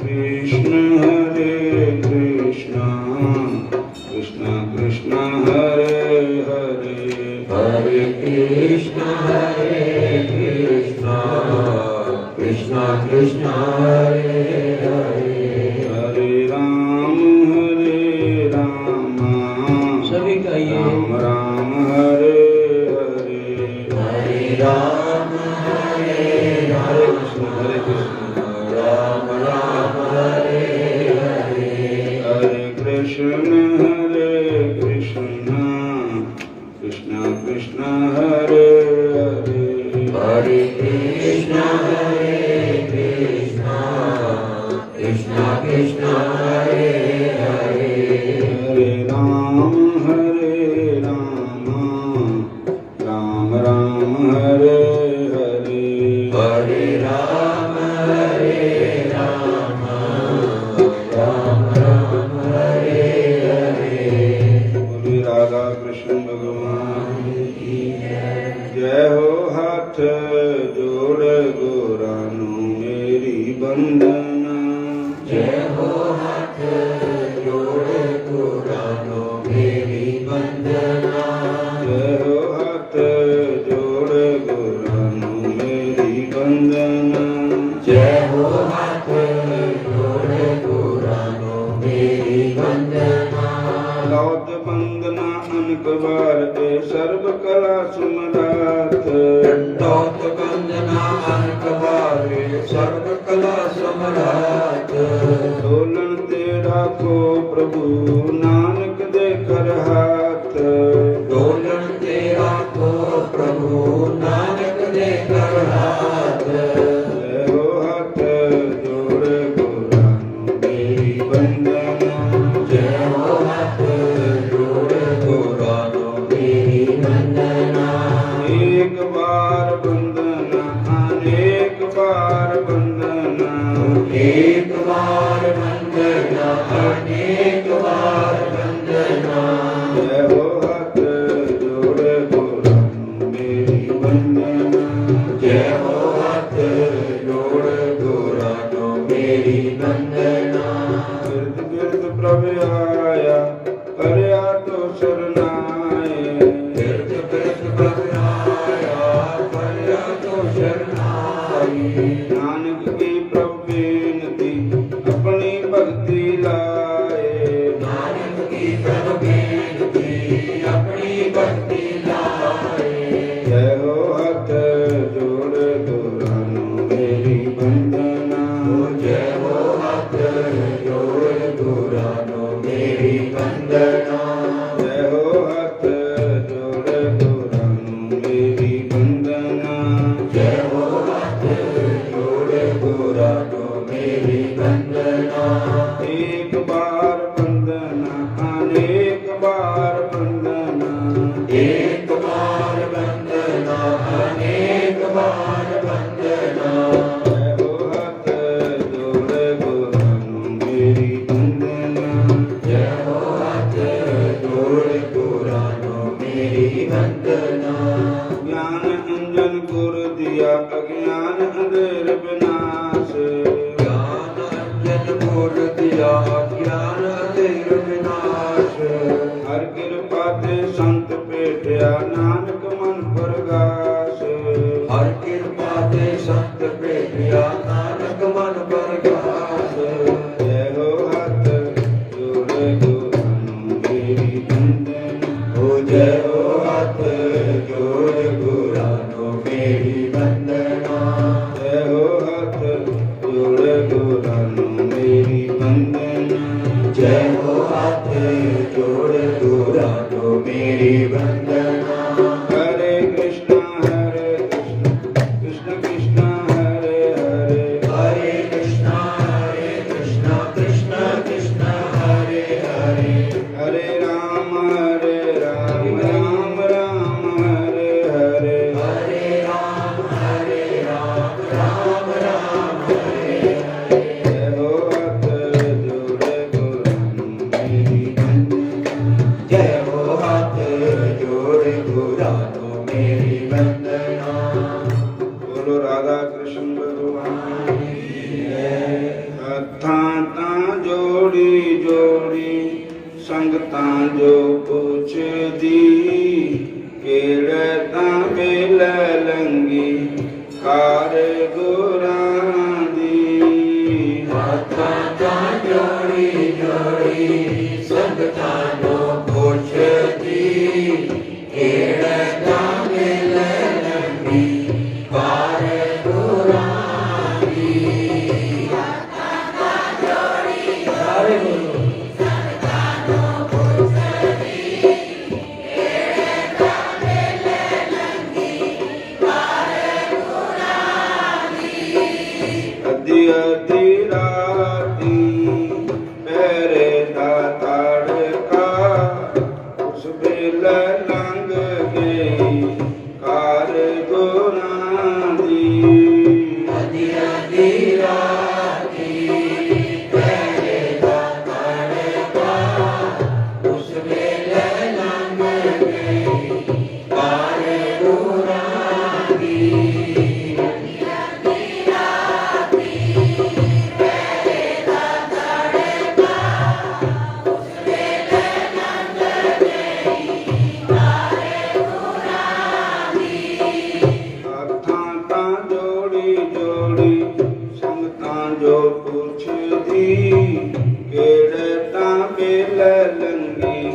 कृष्ण हरे कृष्ण कृष्ण कृष्ण हरे हरे हरे कृष्ण कृष्ण कृष्ण हरे हरे हरे राम सभी कहिए राम राम हरे हरे हरे राम हरे कृष्ण राम राम हरे हरे हरे कृष्ण कृष्ण कृष्ण हरे हरे हरे कृष्ण कृष्ण कृष्ण हरे हरे हरे राम राम राम हरे हरे हरे राम राम राम हरे हरे बोले राधा कृष्ण भगवान की जय हो। हाथ जोड़ गोरानु मेरी बंदना जय हो हाथ जोड़े पुरानो मेरी वंदना जय हो। हाथ जोड़ गोरानु मेरी बंदना जय हो हाथ जोड़े पुरानो मेरी वंदना लौट बंदना अनक बार दे सर्व कला सुमरात दंडोत वंदना अनक बारे सर्व कला सम्राट डोलन तेरा को प्रभु नानक दे कर हाथ डोलन तेरा को प्रभु नानक दे कर हाथ जय हो। हाथ जोड़ गोरानु मेरी बंदना जय हो हाथ जोड़े पुरानो मेरी वंदना एक बार बंदना अनेक बार बंदना एक बार वंदना अनेक बार वंदना जय हो। हाथ जोड़ गोरानु मेरी बंदना जय हो हाथ जोड़ पुरानो मेरी वंदना गिरद गिरद प्रभु आया करया तो शरणाए तीर्थ तीर्थ बगराया पर्या तो शरणाई नानक की प्रभु बेनती अपनी भक्ति लाए नानक की प्रभु बेनती अपनी भक्ति लाए जय हो। हाथ जोड़ गोरानु मेरी बंदना जय हो हाथ जोड़ पुरानो मेरी वंदना जय हो। हाथ जोड़ गोरानु मेरी बंदना जय हो हाथ जोड़ पुरानो मेरी वंदना एक बार बंदना अनेक बार बंदना एक बार वंदना अनेक बार वंदना जय हो। हाथ जोड़ गोरानु मेरी बंदना जय हो हाथ जोड़ पुरानो मेरी वंदना ज्ञान अंजन गुर दिया अज्ञान अंधेर विनाश ज्ञान अंजन बोल दिया ज्ञान तेर विनाश हर कृपा ते संत पेटिया नानक मन प्रगाश हर कृपा ते संत प्रेमिया नानक मन प्रकाश जय हो। हाथ जोड़ गोरानु मेरी बंदना हो जय हो हाथ जोड़ पुरानो मेरी वंदना जय हो। हाथ जोड़ गोरानु मेरी बंदना जय हो हाथ जोड़ पुरानो मेरी वंदना हरे कृष्ण कृष्ण कृष्ण हरे हरे हरे कृष्ण कृष्ण कृष्ण हरे हरे हरे राम राम राम हरे हरे हरे राम राम राम हरे हरे जय हो। हाथ जोड़ गोरानु मेरी बंदना जय हो हाथ जोड़ ਮਾਤਾ ਤਾਂ ਜੋੜੀ ਜੋੜੀ ਸੰਗਤਾਂ ਨੂੰ ਪੁੱਛਦੀ ਕਿਹੜਾ ਤਾਂ ਮਿਲ ਲੰਬੀ ਕਾਰ ਗੁਰਾਂ ਦੀ ਮਾਤਾ ਤਾਂ ਜੋੜੀ ਸਾਰੇ ਬੋਲੋ ਅੱਧੀ ਅੱਧੀ ਰਾਤੀ ਮੇਰੇ ਦਾ ਤੜਕਾ ਉਸ ਵੇਲੇ ਲੰਘ ਗਈ ਕਾਰ ਗੁਰਾਂ ਦੀ ਅੱਧੀ ਅੱਧੀ ਰਾਤੀ ਪਹਿਰੇ ਦਾ ਤੜਕਾ ਉਸ ਵੇਲੇ ਲੰਘ ਗਈ ਕਾਰ ਗੁਰਾਂ ਦੀ ਅੱਖਾਂ ਤਾਂ ਜੋੜੀ ਜੋੜੀ ਸੰਗਤਾਂ ਜੋ ਪੁੱਛਦੀ ਕਿਹੜੇ ਤਾਂ ਬਿਲ ਲੰਗੀ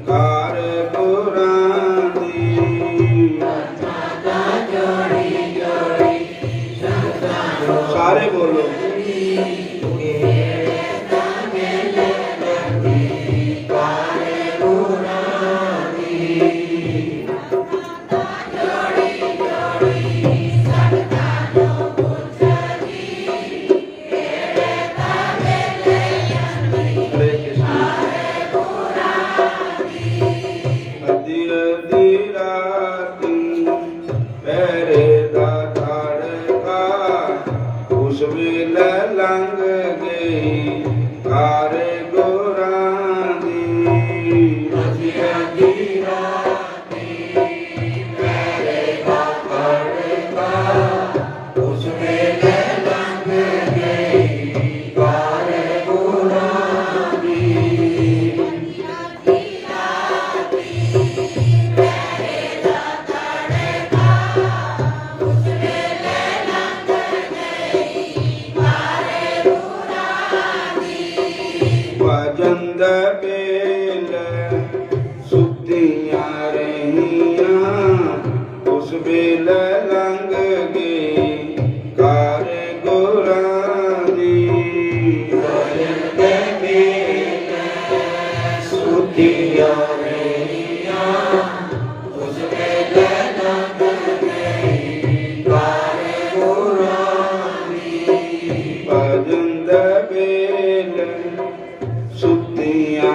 ਕਾਰ ਗੁਰਾਂ ਦੀ ਸਾਰੇ ਬੋਲੋ ਹਰੇ ਕ੍ਰਿਸ਼ਨ ਅੱਧੀ ਅੱਧੀ ਰਾਤੀ ਪਹਿਰੇ ਦਾ ਤੜਕਾ ਉਸ ਵੇਲੇ ਲੰਘ ਗਈ ਕਾਰ ਗੁਰਾਂ ਦੀ ਅੱਧੀ ਅੱਧੀ ਰਾਤੀ ਪਹਿਰੇ ਦਾ ਤੜਕਾ ਉਸ ਵੇਲੇ ਲੰਘ ਗਈ ਕਾਰ ਗੁਰਾਂ ਦੀ ਭਜਨ ਦਾ ਵੇਲੇ ਸੁੱਤੀਆਂ ਰਹੀਆਂ ਉਸ ਵੇਲੇ ਲੰਘ ਗਈ ਕਾਰ ਗੁਰਾਂ ਦੀ ਭਜਨ ਦੇ ਵੇਲੇ ਸੁੱਤੀਆਂ ਰਹੀਆਂ ਉਸ ਵੇਲੇ ਲੰਘ ਗਈ ਕਾਰ ਗੁਰਾਂ ਦੀ ਭਜਨ ਦਾ ਵੇਲੇ ਸੁੱਤੀਆਂ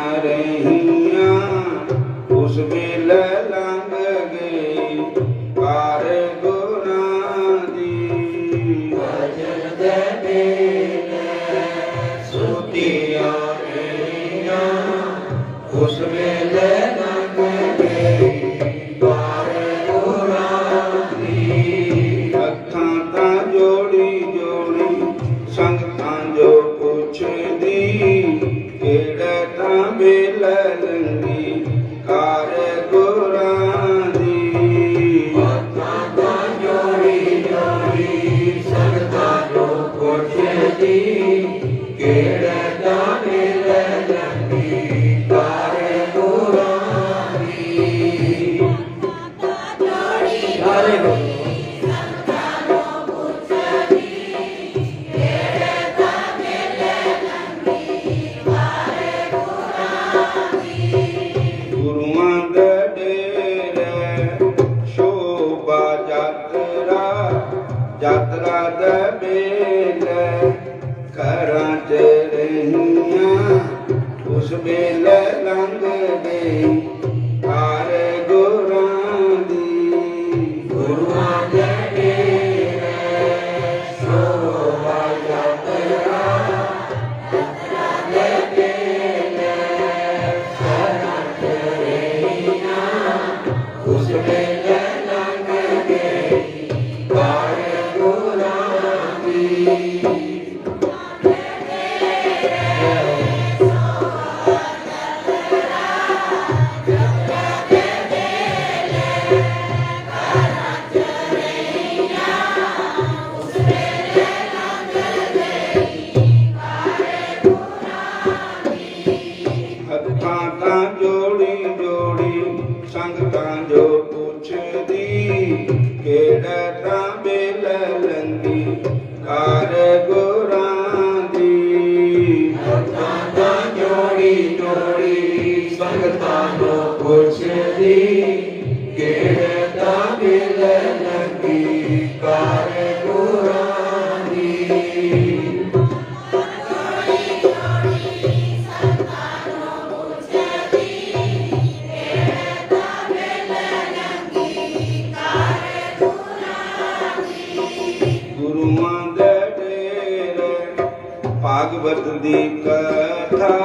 भगत दी कथा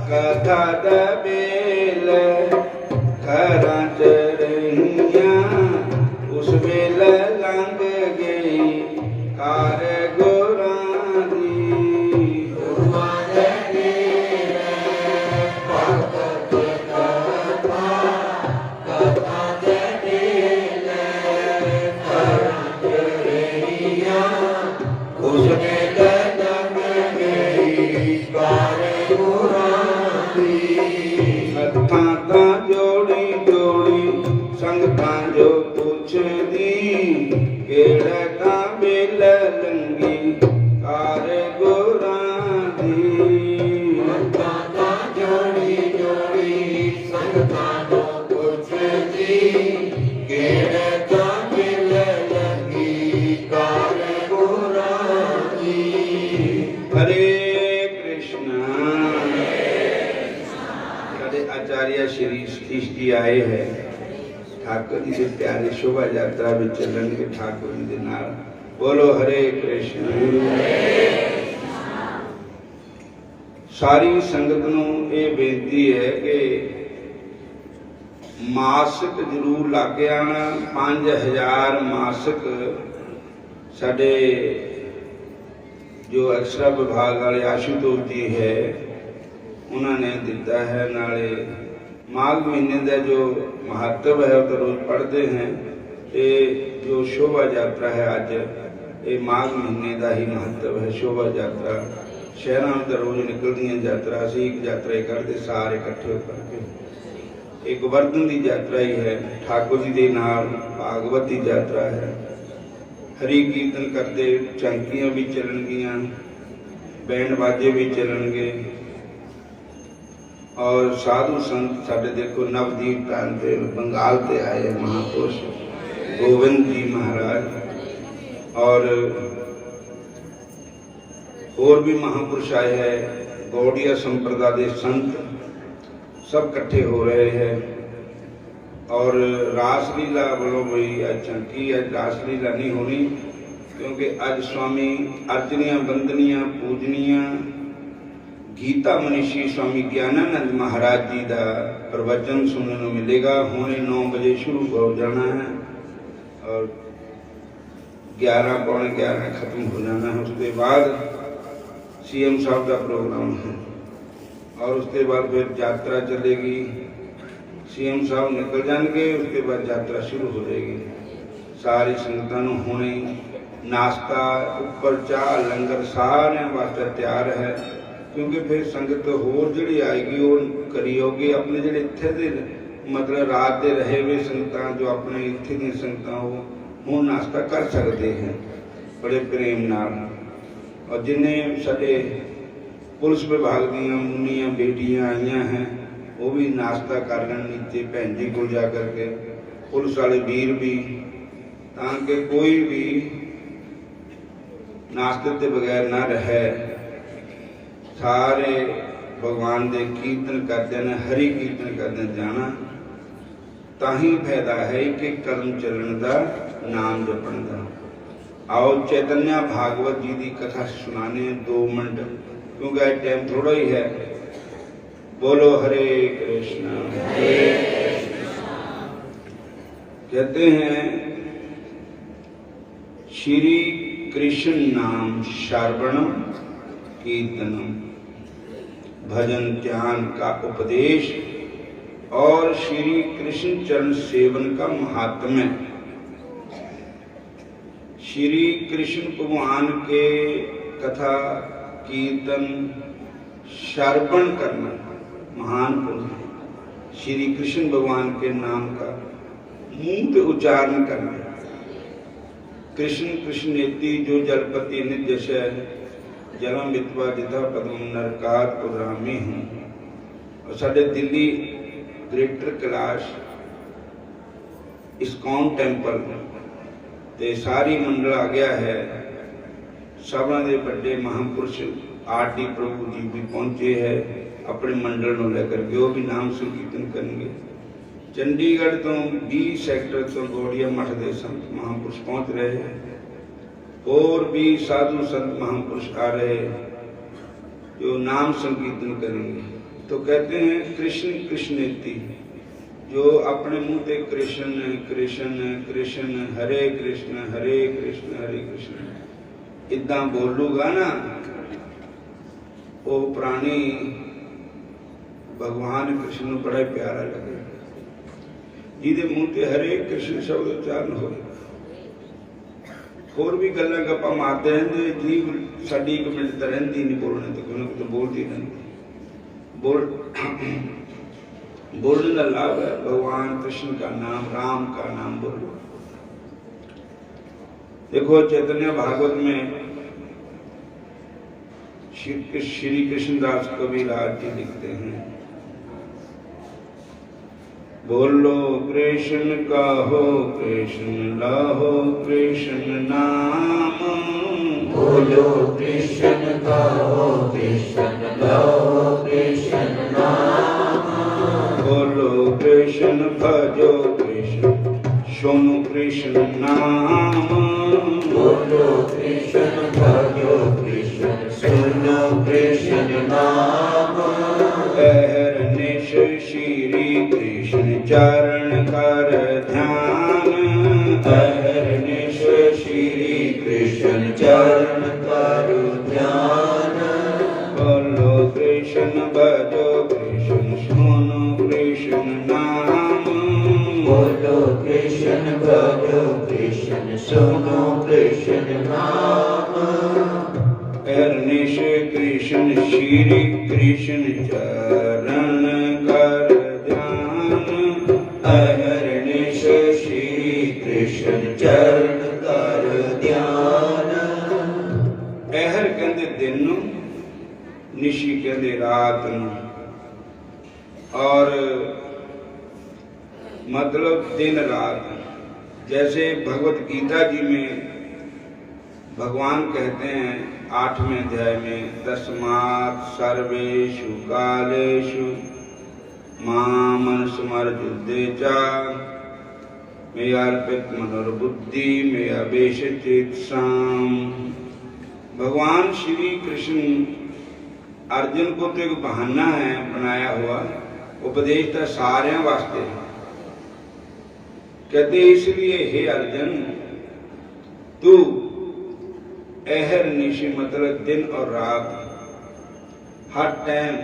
कथा दा बेल खरां च रहियां उस वेले लंघ गई कार गुरां दी। गुरुआं दे नेड़े भगत कथा कथा दे नेड़े खरां च रहियां उस वेले लंघ गई कार गुरां दी। हत्थां तां जोड़ी जोड़ी संगतां जो पुछदी केड़ा तां बेल लंगी कार गुरां दी। हत्थां तां जोड़ी जोड़ी संगतां जो पुछदी केड़े तां बेल लंगी कार गुरां दी। हरे कृष्णा। साडे आचार्य श्री सतीश जी आए हैं ठाकुर जी के प्यारे शोभा यात्रा में चलणगे ठाकुर जी के नाल। बोलो हरे कृष्ण। सारी संगत नूं ये बेनती है कि मासिक जरूर लाके आना। 5000 मासिक साडे जो एक्सरा विभाग वाले आशुतोष जी है उन्होंने दिता है। नाले माघ महीने का जो महत्व है वो तो रोज पढ़ते हैं। ये जो शोभा यात्रा है अज ये माघ महीने का ही महत्व है। शोभा यात्रा शहरों में तो रोज निकलती यात्रा असी एक यात्रा ही करते सारे इकट्ठे होकर के। एक गोवर्धन की यात्रा ही है ठाकुर जी के नाल भागवत की यात्रा है। हरि कीर्तन करते झांकियां भी चलणगियां बैंड बाजे भी चलणगे और साधु संत साडे देखो नवदीप टाइम पे बंगाल से आए महापुरुष गोविंद जी महाराज और भी महापुरुष आए हैं। गौड़िया संप्रदाय के संत सब इकट्ठे हो रहे हैं और रासलीला बोलो भाई अज झांकी अज रासलीला नहीं होनी क्योंकि अज स्वामी अर्चनिया वंदनिया पूजनिया गीता मनीषी स्वामी ज्ञानानंद महाराज जी का प्रवचन सुनने को मिलेगा। हुणे 9 बजे शुरू हो जाना है और 11 पौने 11 खत्म हो जाना है। उसके बाद सीएम साहब का प्रोग्राम है और उसके बाद फिर यात्रा चलेगी। सीएम साहब निकल जाएंगे उसके बाद यात्रा शुरू हो जाएगी। सारी संगतां नूं हुणे नाश्ता ऊपर चाह लंगर सारे वास्ते तैयार है क्योंकि फिर संगत होर जिहड़ी आएगी वो करियोगे अपने जिहड़े इत्थे दे मतलब रात दे रहे हुए संगतां जो अपने इत्थे दी संगतां वो नाश्ता कर सकते हैं बड़े प्रेम नाल। और जिन्हें साडे पुलिस विभाग दीयां मुन्नियां बेटियां आईयां हैं वो भी नाश्ता कर लें नीचे भैन जी को जा करके। पुलिस वाले वीर भी ताकि कोई भी नाश्ते के बगैर ना रहे। सारे भगवान के कीर्तन करते हैं हरि कीर्तन करते जाना ताही फायदा है कि कर्म चलन का नाम जपन का। आओ चैतन्य भागवत जी की कथा सुनाने 2 मिनट क्योंकि आज टाइम थोड़ा ही है। बोलो हरे कृष्ण। कहते हैं श्री कृष्ण नाम श्रवणम कीर्तनम भजन ध्यान का उपदेश और श्री कृष्ण चरण सेवन का महात्म्य। श्री कृष्ण भगवान के कथा कीर्तन श्रवण करना महान पुण्य है। श्री कृष्ण भगवान के नाम का मुंह पे उच्चारण करना। कृष्ण कृष्णेति जो जलपति निजश जलम मित्वा जिता पद्म नरकात पुरामी हूँ। और साढ़े Delhi greater Kailash ISKCON temple ते सारी मंडल आ गया है। सबा दे बड़े महापुरुष आरटी प्रभु जी भी पहुंचे है अपने मंडल को लेकर के वो भी नाम संकीर्तन करेंगे। चंडीगढ़ तो 20 सेक्टर तो गौड़िया मठ के संत महापुरुष पहुंच रहे हैं और भी साधु संत महापुरुष आ रहे जो नाम संकीर्तन करेंगे तो कहते हैं कृष्ण कृष्णेति, जो अपने मुंह पे कृष्ण कृष्ण कृष्ण हरे कृष्ण हरे कृष्ण इदा बोलूगा ना, वो प्राणी भगवान कृष्ण को बड़ा प्यारा लगे। जिहदे मुंह ते हरे कृष्ण शब्द उच्चारण हो, होर भी गल्लां गप्पां मारते रहंदे, जीव साडी एक मिनट तो रहिंदी नहीं, बोलने तो कोई ना कोई बोलती रहंदी। बोलने का लाभ है, भगवान कृष्ण का नाम, राम का नाम बोलो। देखो चैतन्य भागवत में श्री कृष्णदास कबीरदास जी लिखते हैं, बोलो कृष्ण का हो कृष्ण लाहो कृष्ण नाम, बोलो कृष्ण का हो कृष्ण लाहो कृष्ण नाम, बोलो कृष्ण भजो कृष्ण सुनो कृष्ण नाम, बोलो कृष्ण भजो कृष्ण सुनो कृष्ण नाम, अहरनिश श्री कृष्ण चरण कर ध्यान, अहरनिश श्री कृष्ण चरण कर ध्यान, बोलो कृष्ण भजो कृष्ण सुनो कृष्ण नाम, बोलो कृष्ण भजो कृष्ण सुनो कृष्ण नाम, अहरनिश कृष्ण श्री कृष्ण चरण कर ध्यान, अहरनिश श्री कृष्ण चरण कर ध्यान। अहर कहते दिन नूं, निशी कहते रात नूं, और मतलब दिन रात। जैसे भगवत गीता जी में भगवान कहते हैं 8वें अध्याय में, तस्मात् सर्वेषु कालेषु मां स्मरयुद्धे च मय्यार्पित मनोर्बुद्धि मय्यावेश चेतसाम्। भगवान श्री कृष्ण अर्जुन को तो एक बहाना है बनाया हुआ, उपदेश तो सारे वास्ते। कहते इसलिए हे अर्जुन, तू अहर निशी मतलब दिन और रात, हर टाइम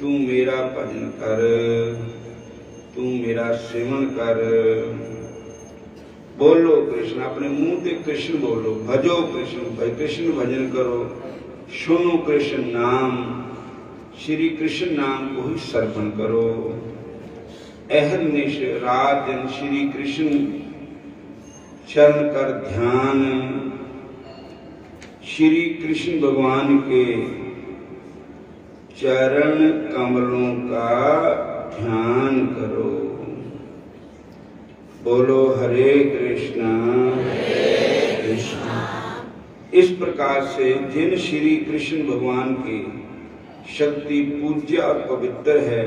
तू मेरा भजन कर, तू मेरा सेवन कर। बोलो कृष्ण, अपने मुंह से कृष्ण बोलो, भजो कृष्ण, भाई कृष्ण भजन करो, सुनो कृष्ण नाम, श्री कृष्ण नाम को ही सर्पण करो। अहर्निश रात दिन श्री कृष्ण चरण कर ध्यान, श्री कृष्ण भगवान के चरण कमलों का ध्यान करो। बोलो हरे कृष्णा कृष्णा। इस प्रकार से जिन श्री कृष्ण भगवान की शक्ति पूज्य और पवित्र है,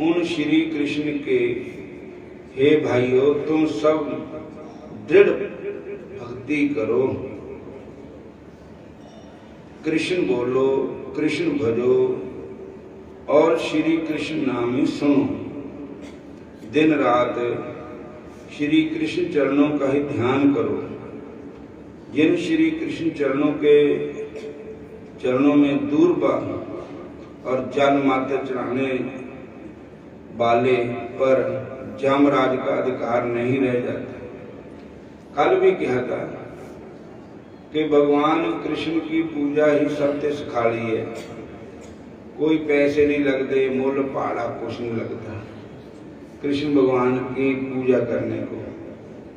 उन श्री कृष्ण के हे भाइयों, तुम सब दृढ़ भक्ति करो, कृष्ण बोलो, कृष्ण भजो और श्री कृष्ण नाम ही सुनो। दिन रात श्री कृष्ण चरणों का ही ध्यान करो। जिन श्री कृष्ण चरणों में दूर्वा और जल मात्र चढ़ाने वाले पर जमराज का अधिकार नहीं रह जाता। कल भी कहा था कि भगवान कृष्ण की पूजा ही सबसे सखाली है, कोई पैसे नहीं लगते, मुल पहाड़ा कुछ नहीं लगता कृष्ण भगवान की पूजा करने को।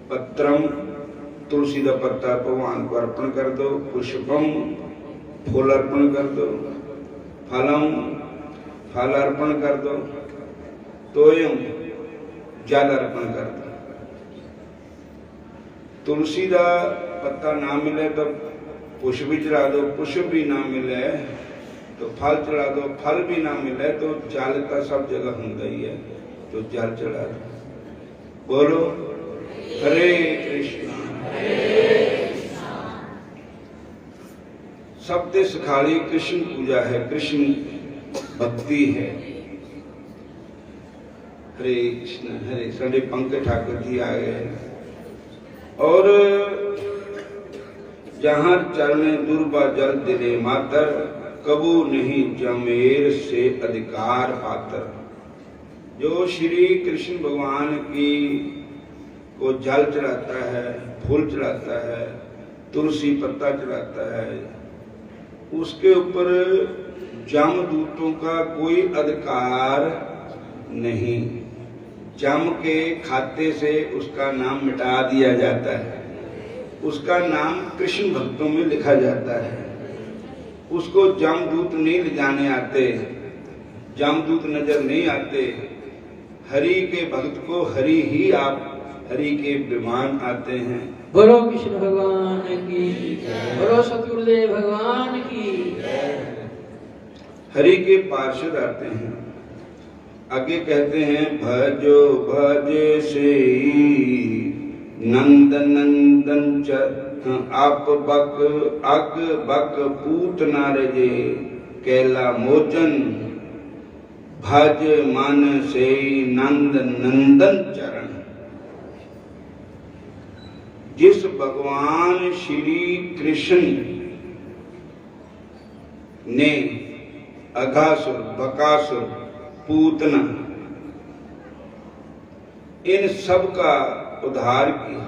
पत्रम तुलसी का पत्ता भगवान को अर्पण कर दो, पुष्पम फूल अर्पण कर दो, फलम फल अर्पण कर दो, तोयम जल अर्पण कर दो। तुलसी का पत्ता ना मिले तो पुष्प भी चढ़ा दो, पुष्प भी ना मिले तो फल चढ़ा दो, फल भी ना मिले तो जल का सब जगह होता ही है, तो जल चढ़ा दो। बोलो हरे कृष्णा। सबसे सखाली कृष्ण पूजा है, कृष्ण भक्ति है। हरे हरे साढ़े पंकज ठाकुर जी आ गए। और जहां चरणे दुर्बा जल दिले मातर, कबू नहीं जमेर से अधिकार पातर। जो श्री कृष्ण भगवान की को जल चढ़ाता है, फूल चढ़ाता है, तुलसी पत्ता चढ़ाता है, उसके ऊपर जमदूतों का कोई अधिकार नहीं। जम के खाते से उसका नाम मिटा दिया जाता है, उसका नाम कृष्ण भक्तों में लिखा जाता है। उसको जमदूत नहीं ले जाने आते, जमदूत नजर नहीं आते। हरि के भक्त को हरि ही आप हरि के विमान आते हैं। बोलो कृष्ण भगवान की, बोलो सतगुरुदेव भगवान की। हरि के पार्षद आते हैं। आगे कहते हैं भजो भज से नंद नंदन आप बक अग बक पूत नारजे कैला मोचन, भज मन से नंद नंदन चरण। जिस भगवान श्री कृष्ण ने अघासुर, बकासुर, पूतना इन सब का उद्धार किया।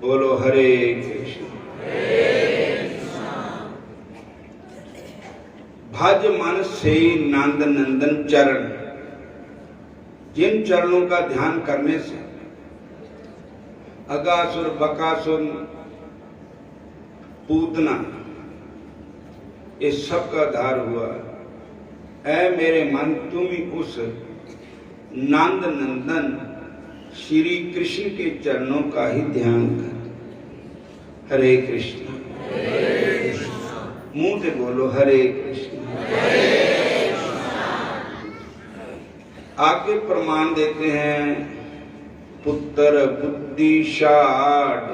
बोलो हरे कृष्ण। भज मन से नंद नंदन चरण। जिन चरणों का ध्यान करने से अगासुर, बकासुर, पूतना इस सब का उद्धार हुआ। ऐ मेरे मन तुम ही उस नंद नंदन श्री कृष्ण के चरणों का ही ध्यान कर। हरे कृष्ण। मुंह से बोलो हरे कृष्ण। आगे प्रमाण देते हैं पुत्र बुद्धि शाड,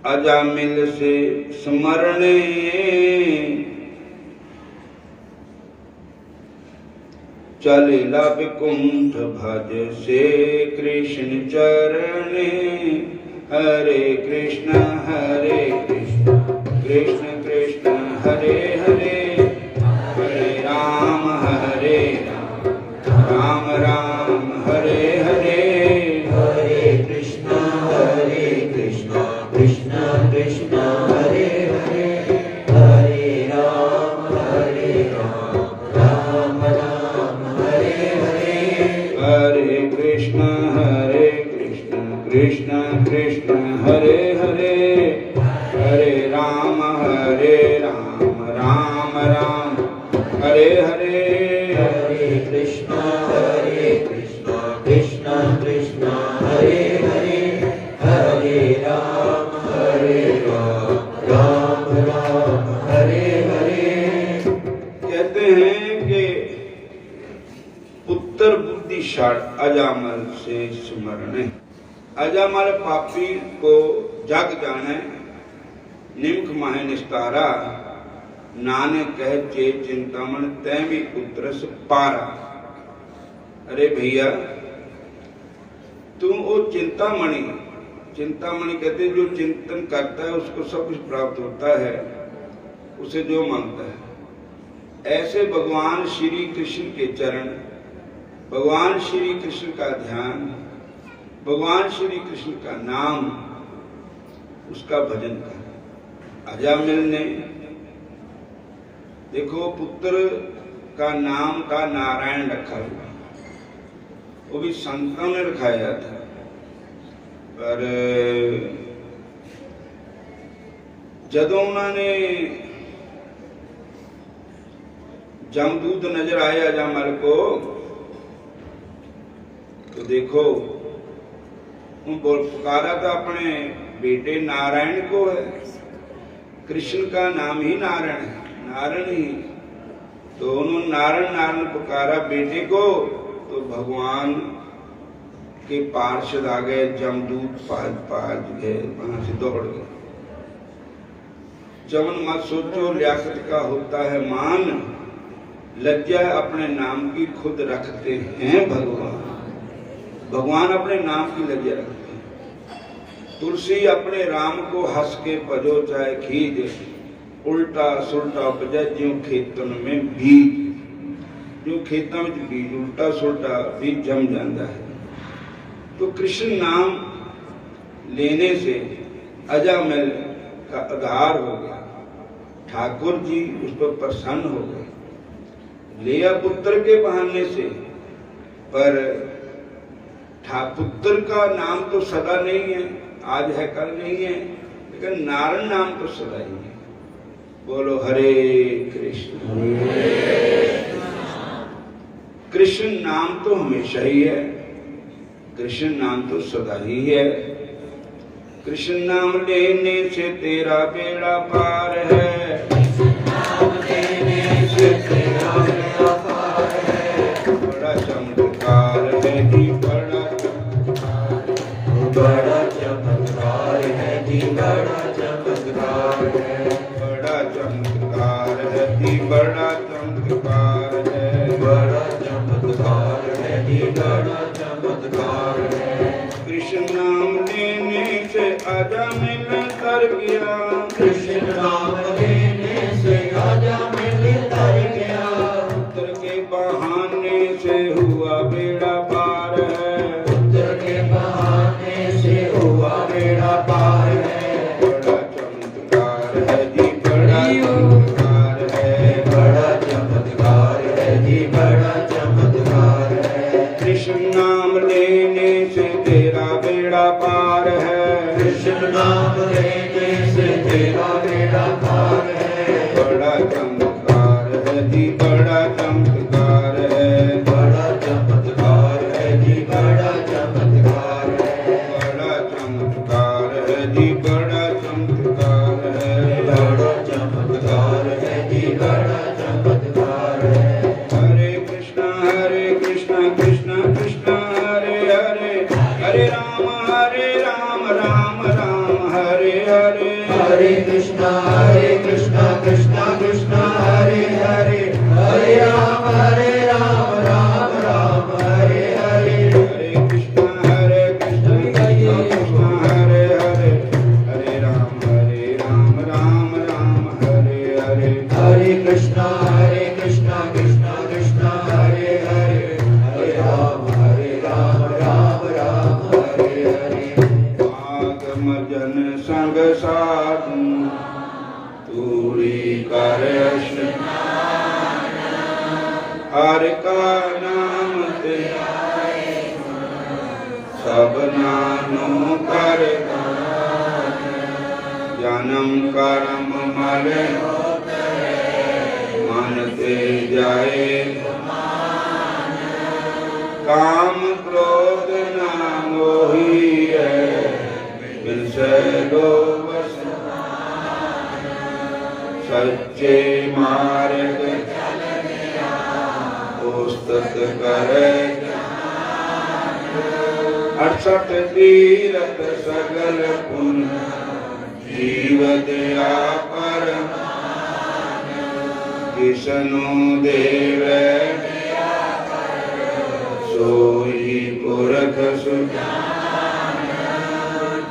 अजामिल से स्मरणे, चलेला विकुंठ भज से कृष्ण चरणे। हरे कृष्ण कृष्ण कृष्ण हरे हरे, हरे राम राम राम हरे हरे। हरे कृष्ण कृष्ण कृष्ण हरे हरे, हरे राम राम राम हरे हरे। हरे कृष्ण कृष्ण कृष्ण हरे हरे, हरे राम राम राम हरे हरे। हरे कृष्ण कृष्ण कृष्ण हरे हरे, हरे राम राम राम हरे हरे। कहते हैं कि पुत्र बुद्धिशाली अजामल से स्मरण। अजामल पापी को जग जाने, निम्ख माहे निस्तारा, नानक कह चे चिंतामण तै भी उतरस पारा। अरे भैया, तुम वो चिंतामणि, चिंतामणि कहते जो चिंतन करता है उसको सब कुछ प्राप्त होता है, उसे जो मांगता है। ऐसे भगवान श्री कृष्ण के चरण, भगवान श्री कृष्ण का ध्यान, भगवान श्री कृष्ण का नाम, उसका भजन कर। अजामिल ने देखो पुत्र का नाम का नारायण रखा हुआ, वो भी संतों ने रखाया था, पर जदों उन्होंने जमदूत नजर आए अजामिल को, तो देखो पुकारा था अपने बेटे नारायण को है। कृष्ण का नाम ही नारायण है, नारायण ही। तो उन्होंने नारायण नारायण पुकारा बेटे को, तो भगवान के पार्षद आ गए, जमदूत पाज गए, वहां से दौड़ गए। चवन मत सोचो लियाकत का होता है मान, लज्जा अपने नाम की खुद रखते हैं भगवान। भगवान अपने नाम की लज्जा रखते हैं। तुलसी अपने राम को हंस के भजो चाहे खीज, उल्टा सुल्टा उपजे ज्यों खेतन में बीज। जो खेतों में बीज उल्टा सुल्टा बीज जम जाता है। तो कृष्ण नाम लेने से अजामिल का आधार हो गया। ठाकुर जी उस पर प्रसन्न हो गए। लिया पुत्र के बहाने से, पर पुत्र का नाम तो सदा नहीं है, आज है कल नहीं है, लेकिन नारायण नाम तो सदा ही है। बोलो हरे कृष्ण। कृष्ण नाम तो हमेशा ही है, कृष्ण नाम तो सदा ही है। कृष्ण नाम लेने से तेरा बेड़ा पार है, नाम लेने से तेरा बेड़ा पार है। बड़ा चमत्कार है जी, बड़ा बड़ा चमत्कार है जी, बड़ा चमत्कार है। बड़ा चमत्कार है जी, बड़ा चमत्कार है। बड़ा चमत्कार है जी, बड़ा चमत्कार है। कृष्ण नाम लेने से अजामिल तर गया, कृष्ण नाम लेने से अजामिल तर गया। पुत्र के बहाने से हुआ बेड़ा पार है, पुत्र के बहाने से हुआ बेड़ा पार है। बड़ा चमत्कार है जी, बड़ा चमत्कार है। बड़ा चमत्कार है जी, बड़ा चमत्कार है। कृष्ण नाम लेने से तेरा बेड़ा पार है, कृष्ण नाम लेने से तेरा बेड़ा पार है। बड़ा चमत्कार है जी, बड़ा चमत्कार है। बड़ा चमत्कार है जी, बड़ा चमत्कार है। बड़ा चमत्कार है जी, बड़ा चमत्कार है। बड़ा चमत्कार है जी, बड़ा चमत्कार है। हरे कृष्णा कृष्णा कृष्णा हरे हरे, हरे राम राम राम हरे हरे। हरे कृष्णा कृष्णा कृष्णा हरे हरे, हरे राम राम राम हरे हरे। हरे कृष्णा कृष्णा कृष्णा हरे हरे, हरे राम राम राम हरे हरे। हरे कृष्णा कृष्णा कृष्णा हरे हरे, हरे राम राम राम हरे हरे। आगम जन संग साधु तूरी कर स्नान, हर का नाम ते सब नामों कर दान। जन्म कर्म मल मन ते जाए, काम क्रोध ना मोही है, बिनसे लोभ सच्चे मार्ग उस्तत करे। 68 तीरथ सगल पुण्य जीव दया पर, विष्णु देव सोई पुरख सुजान।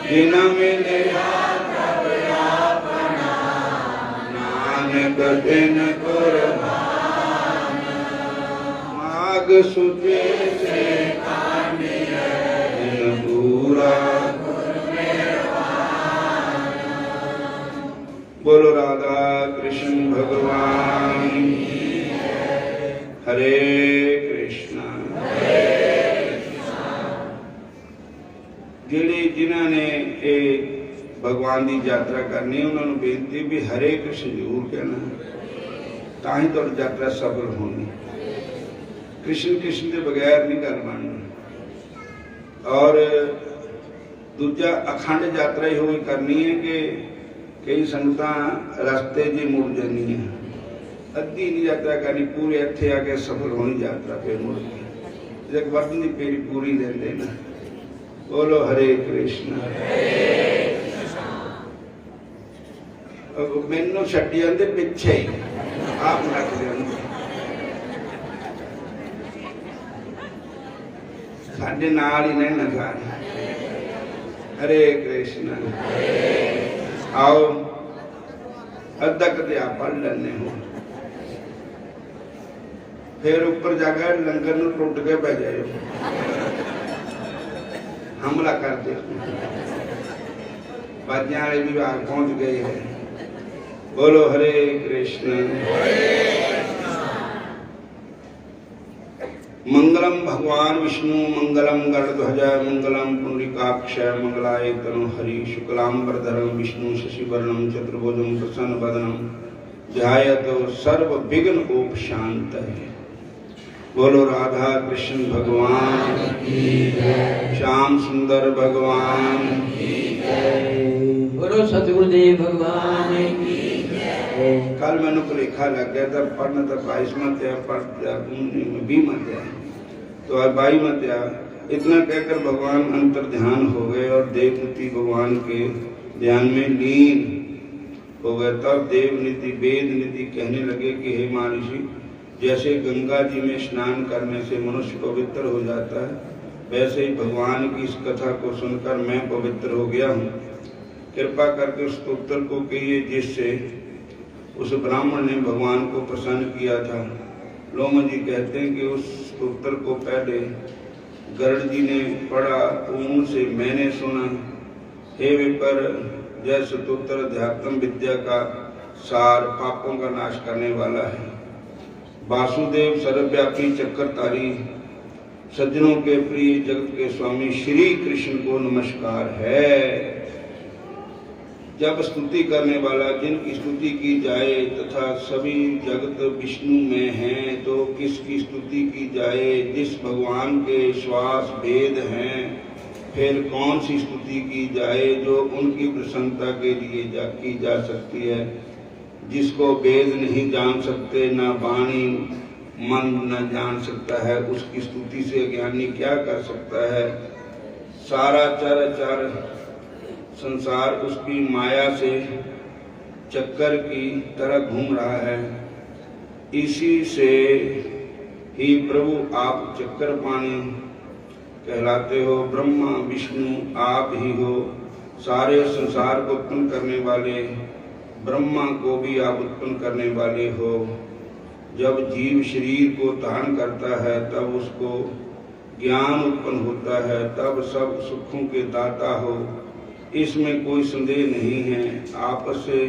जिन मिले नानक दिन कुर्बान, माग सुचे से दिन पूरा। बोलो राधा कृष्ण भगवान। हरे कृष्णा। ਜਿਹੜੇ ਜਿਨ੍ਹਾਂ ਨੇ ਇਹ भगवान की यात्रा करनी, उन्होंने बेनती भी हरे कृष्ण जरूर कहना, ਤਾਂ ਹੀ ਤੁਹਾਡੀ यात्रा सफल होनी। कृष्ण कृष्ण के बगैर नहीं कर बनना। और दूजा अखंड यात्रा ही होई करनी है कि कई संगतां रस्ते जी मुड़ जानी है, अद्धी नहीं यात्रा करनी, पूरे इत्थे आके सफल होनी यात्रा, फिर मुड़ के एक वर्तन की पेरी पूरी लेंदे ना। बोलो हरे कृष्ण। मैनू छड्डी जाते पिछे ही आप नच जाते साडे नाल ही रहना सारे। हरे कृष्ण। आओ अद्धा कदे आप पढ़ लेने हो, फिर ऊपर जाकर लंगर नूं टुट के पै जाए, हमला कर दे। बाजियां वाले विभाग पहुंच गए हैं। बोलो हरे कृष्ण। मंगलम भगवान विष्णु मंगलम गरुड़ध्वज मंगलम पुंडरीकाक्ष मंगलाय तनोहरि शुक्लांबरधरम विष्णु शशिवर्णम चतुर्भुजं प्रसन्नवदनम ध्यायतो सर्व विघ्न उपशान्तये। बोलो राधा कृष्ण भगवान की जय, श्याम सुंदर भगवान की जय, बोलो सतगुरुदेव भगवान की जय। कल मैंने भुलेखा लग गया था पढ़ना था 22 मत पढ़ 20 मत, तो आज 22 मत। इतना कहकर भगवान अंतर ध्यान हो गए और देवनीति भगवान के ध्यान में लीन हो गए। तब देवनीति वेद नीति कहने लगे कि हे महर्षि, जैसे गंगा जी में स्नान करने से मनुष्य पवित्र हो जाता है, वैसे ही भगवान की इस कथा को सुनकर मैं पवित्र हो गया हूँ। कृपा करके उस स्तोत्र को कहिए जिससे उस ब्राह्मण ने भगवान को प्रसन्न किया था। लोमा जी कहते हैं कि उस स्तोत्र को पहले गरुड़ जी ने पढ़ा, उनसे मैंने सुना। हे विपर, यह स्तोत्र अध्यात्म विद्या का सार, पापों का नाश करने वाला है। वासुदेव सर्वव्यापी चक्रधारी सज्जनों के प्रिय जगत के स्वामी श्री कृष्ण को नमस्कार है। जब स्तुति करने वाला जिनकी स्तुति की जाए तथा सभी जगत विष्णु में हैं, तो किसकी स्तुति की जाए? जिस भगवान के श्वास भेद हैं, फिर कौन सी स्तुति की जाए जो उनकी प्रसन्नता के लिए की जा सकती है? जिसको वेद नहीं जान सकते, ना वाणी मन न जान सकता है, उसकी स्तुति से ज्ञानी क्या कर सकता है? सारा चराचर संसार उसकी माया से चक्कर की तरह घूम रहा है। इसी से ही प्रभु आप चक्कर पाणी कहलाते हो। ब्रह्मा विष्णु आप ही हो। सारे संसार को उत्पन्न करने वाले ब्रह्मा को भी आप उत्पन्न करने वाले हो। जब जीव शरीर को धारण करता है तब उसको ज्ञान उत्पन्न होता है, तब सब सुखों के दाता हो, इसमें कोई संदेह नहीं है। आपस से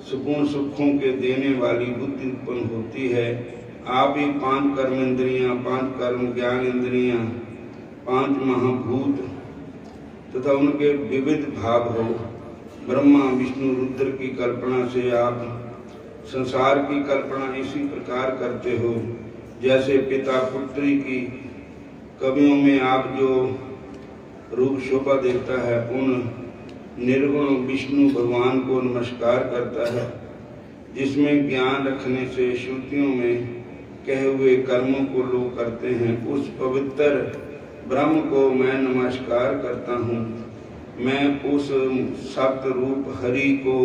सुकून सुखों के देने वाली बुद्धि उत्पन्न होती है। आप ही 5 कर्म इंद्रियां, 5 कर्म ज्ञान इंद्रियां, 5 महाभूत तथा उनके विविध भाव हो। ब्रह्मा विष्णु रुद्र की कल्पना से आप संसार की कल्पना इसी प्रकार करते हो जैसे पिता पुत्री की कवियों में आप जो रूप शोभा देता है, उन निर्गुण विष्णु भगवान को नमस्कार करता है, जिसमें ज्ञान रखने से श्रुतियों में कहे हुए कर्मों को लोग करते हैं। उस पवित्र ब्रह्म को मैं नमस्कार करता हूँ। मैं उस सप्त रूप हरि को,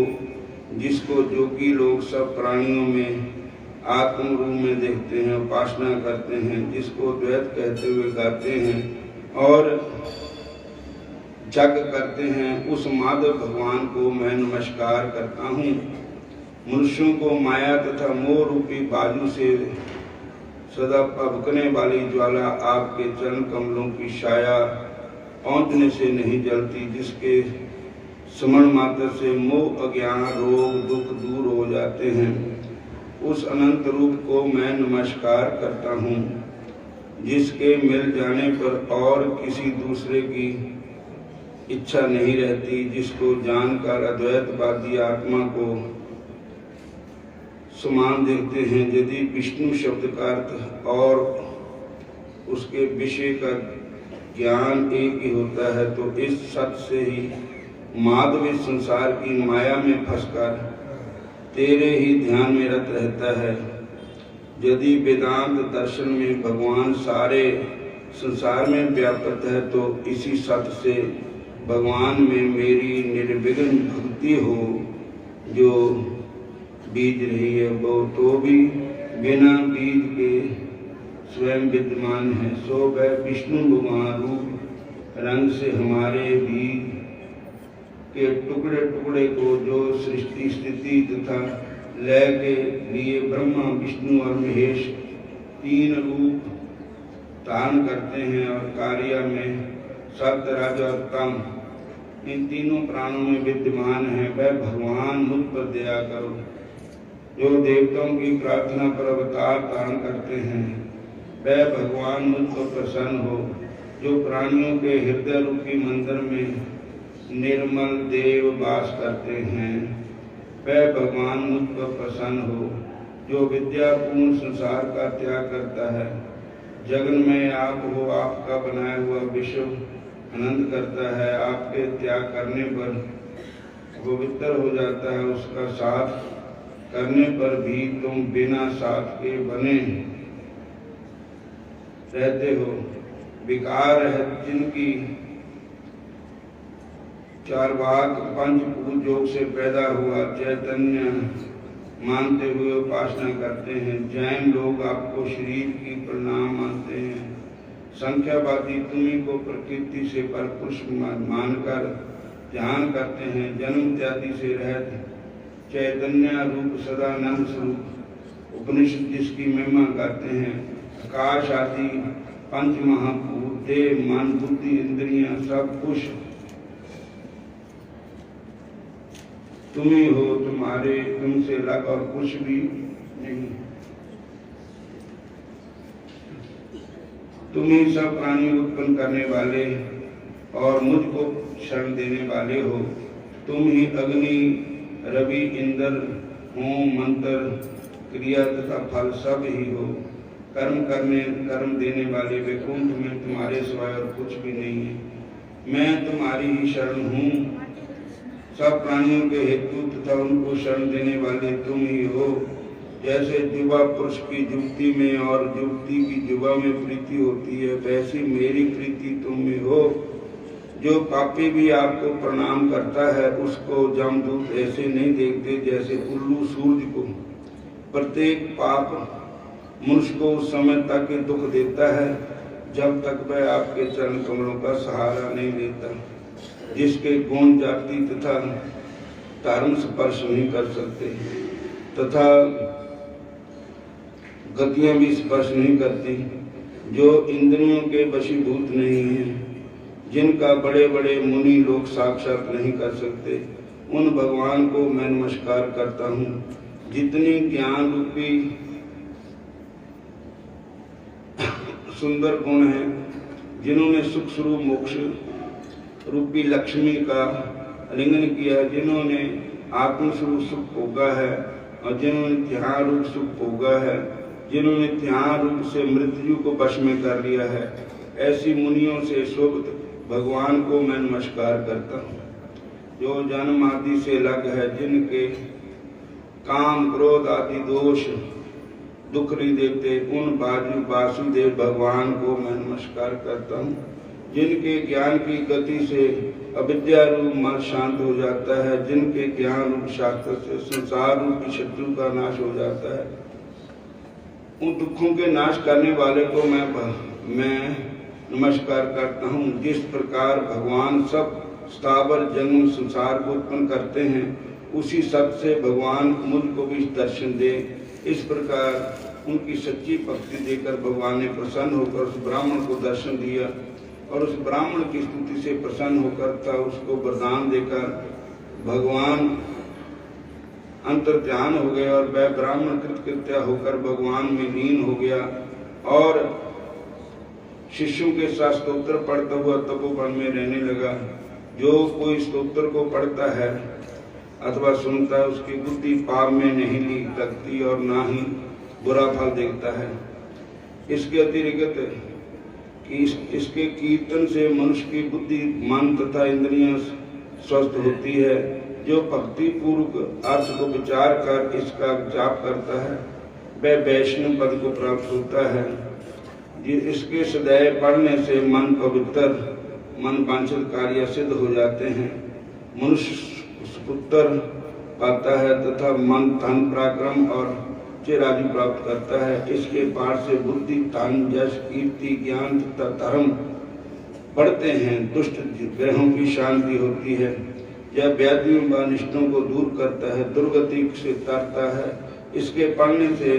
जिसको जोगी लोग सब प्राणियों में आत्म रूप में देखते हैं, उपासना करते हैं, जिसको द्वैत कहते हुए गाते हैं और जग करते हैं, उस माधव भगवान को मैं नमस्कार करता हूँ। मनुष्यों को माया तथा मोह रूपी बाजू से सदा भभकने वाली ज्वाला आपके चरण कमलों की छाया पहुँचने से नहीं जलती, जिसके स्मरण मात्र से मोह अज्ञान रोग दुख दूर हो जाते हैं। उस अनंत रूप को मैं नमस्कार करता हूँ, जिसके मिल जाने पर और किसी दूसरे की इच्छा नहीं रहती, जिसको जानकर अद्वैतवादी आत्मा को समान देखते हैं। यदि विष्णु शब्द का अर्थ और उसके विषय का ज्ञान एक ही होता है, तो इस सत्य से ही माधव संसार की माया में फंसकर तेरे ही ध्यान में रत रहता है। यदि वेदांत दर्शन में भगवान सारे संसार में व्याप्त है, तो इसी सत्य से भगवान में मेरी निर्विघ्न भक्ति हो। जो बीज रही है वो तो भी बिना बीज के स्वयं विद्यमान है। सो वह विष्णु भगवान रूप रंग से हमारे बीज के टुकड़े टुकड़े को जो सृष्टि स्थिति तथा लय के लिए ब्रह्मा विष्णु और महेश तीन रूप धारण करते हैं और कार्य में सत्य रज और तम इन तीनों प्राणों में विद्यमान है, वह भगवान मुझ पर दया करो। जो देवताओं की प्रार्थना पर अवतार धारण करते हैं वह भगवान मुझ पर प्रसन्न हो। जो प्राणियों के हृदय रूपी मंदिर में निर्मल देव वास करते हैं वह भगवान मुझ पर प्रसन्न हो। जो विद्यापूर्ण संसार का त्याग करता है, जगन में आप हो आपका बनाया हुआ विश्व आनंद करता है, आपके त्याग करने पर पवित्र हो जाता है, उसका साथ करने पर भी तुम बिना साथ के बने रहते हो। विकार है जिनकी चारवाक पंचभूत योग से पैदा हुआ चैतन्य मानते हुए उपासना करते हैं। जैन लोग आपको शरीर की प्रणाम मानते हैं। संख्यावादी तुम्ही को प्रकृति से परपुरुष मानकर ध्यान करते हैं। जन्म इत्यादि से रहित चैतन्य रूप सदानंद स्वरूप उपनिषद जिसकी महिमा करते हैं। आकाश आदि पंच महाभूत देह मन बुद्धि इंद्रियां सब कुछ तुम ही हो, तुम्हारे तुमसे अलग और कुछ भी नहीं। तुम ही सब प्राणी उत्पन्न करने वाले और मुझको शरण देने वाले हो। तुम ही अग्नि रवि इंद्र होम मंत्र क्रिया तथा फल सब ही हो। कर्म देने वाले वैकुंठ में तुम्हारे सिवाय और कुछ भी नहीं है। मैं तुम्हारी ही शरण हूँ। सब प्राणियों के हेतु तथा उनको शरण देने वाले तुम ही हो। जैसे युवा पुरुष की युवती में और युवती की युवा में प्रीति होती है, वैसी मेरी प्रीति तुम में हो। जो पापी भी आपको प्रणाम करता है उसको जमदूत ऐसे नहीं देखते जैसे उल्लू सूर्य को। प्रत्येक पाप मनुष्य को उस समय तक दुख देता है जब तक वह आपके चरण कमलों का सहारा नहीं लेता। जिसके गुण जाति तथा धर्म स्पर्श नहीं कर सकते तथा गतियां भी स्पर्श नहीं करती, जो इंद्रियों के वशीभूत नहीं है, जिनका बड़े बड़े मुनि लोग साक्षात नहीं कर सकते, उन भगवान को मैं नमस्कार करता हूँ। जितनी ज्ञान रूपी सुंदर गुण है, जिन्होंने सुख स्वरूप मोक्ष रूपी लक्ष्मी का लिंगन किया, जिन्होंने आत्म स्वरूप सुख भोगा है और जिन्होंने ध्यान रूप सुख भोगा है, जिन्होंने ध्यान रूप से मृत्यु को वश में कर लिया है, ऐसी मुनियों से शोभित भगवान को मैं नमस्कार करता हूँ। जो जन्म आदि से अलग है, जिनके काम क्रोध आदि दोष दुख नहीं देते, उन वासुदेव भगवान को मैं नमस्कार करता हूँ। जिनके ज्ञान की गति से अविद्या रूप मन शांत हो जाता है, जिनके ज्ञान रूप शास्त्र से संसार रूपी शत्रु का नाश हो जाता है, उन दुखों के नाश करने वाले को मैं नमस्कार करता हूँ। जिस प्रकार भगवान सब स्थावर जन्म संसार को उत्पन्न करते हैं, उसी सत से भगवान मुझको भी दर्शन दे। इस प्रकार उनकी सच्ची भक्ति देकर भगवान ने प्रसन्न होकर उस ब्राह्मण को दर्शन दिया और उस ब्राह्मण की स्तुति से प्रसन्न होकर था उसको वरदान देकर भगवान अंतर ध्यान हो गए और वह ब्राह्मण कृतकृत्य होकर भगवान में लीन हो गया और शिष्यों के साथ स्तोत्र पढ़ता हुआ तपोवन में रहने लगा। जो कोई स्तोत्र को पढ़ता है अथवा सुनता है, उसकी बुद्धि पाप में नहीं लगती और ना ही बुरा फल देखता है। इसके अतिरिक्त इसके कीर्तन से मनुष्य की बुद्धि मन तथा इंद्रियां स्वस्थ होती है। जो भक्ति पूर्वक अर्थ को विचार कर इसका जाप करता है वह वैष्णव पद को प्राप्त होता है। इसके सदैव पढ़ने से मन पवित्र, मन वांछित कार्य सिद्ध हो जाते हैं। मनुष्य पुत्र पाता है तथा मन धन पराक्रम और चिराजु प्राप्त करता है। इसके पाठ से बुद्धि धन यश कीर्ति ज्ञान तथा धर्म बढ़ते हैं। दुष्ट ग्रहों की शांति होती है। यह व्याधियों व अनिष्टों को दूर करता है, दुर्गति से तारता है। इसके पढ़ने से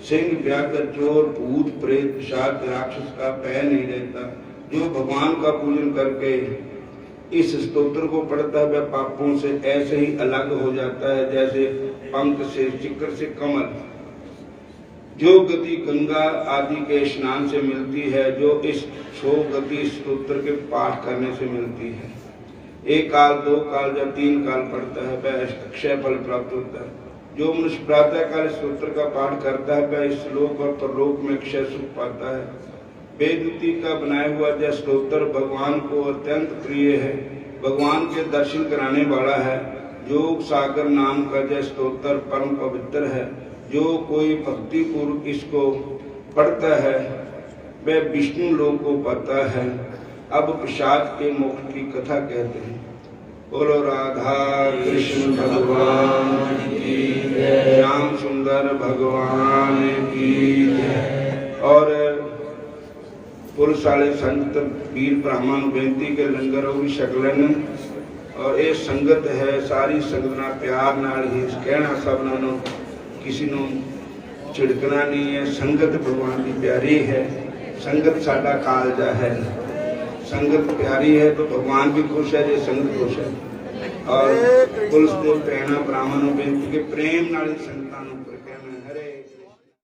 सिंह व्याघ्र चोर भूत प्रेत पिशाच राक्षस का भय नहीं रहता। जो भगवान का पूजन करके इस स्तोत्र को पढ़ता है वह पापों से ऐसे ही अलग हो जाता है जैसे पंख से चिक्कर से कमल। जो गति गंगा आदि के स्नान से मिलती है, जो इस 100 गति स्तोत्र के पाठ करने से मिलती है। 1 काल 2 काल या 3 काल पढ़ता है वह अक्षय फल प्राप्त होता है। जो मनुष्य प्रातः काल स्तोत्र का पाठ करता है वह इस लोक और परलोक में अक्षय सुख पाता है। वेदूती का बनाया हुआ यह स्तोत्र भगवान को अत्यंत प्रिय है, भगवान के दर्शन कराने वाला है। योग सागर नाम का यह स्तोत्र परम पवित्र है। जो कोई भक्ति पूर्वक इसको पढ़ता है वह विष्णु लोक को पाता है। अब पिशाच के मोक्ष की कथा कहते हैं। बोलो राधा कृष्ण भगवान की जय, श्याम सुंदर भगवान की जय। और पुलिस वाले संत वीर ब्राह्मण बेनती के लंगर भी शकलन और ये संगत है सारी संगत ना प्यार नाल ही कहना सबना नो किसी नो झिड़कना नहीं है। संगत भगवान की प्यारी है, संगत साडा कालजा है। संगत प्यारी है तो भगवान भी खुश है, जे संगत खुश है। और पुलिस के भैणा भरावां नूं बेनती के प्रेम नाल संगतां नूं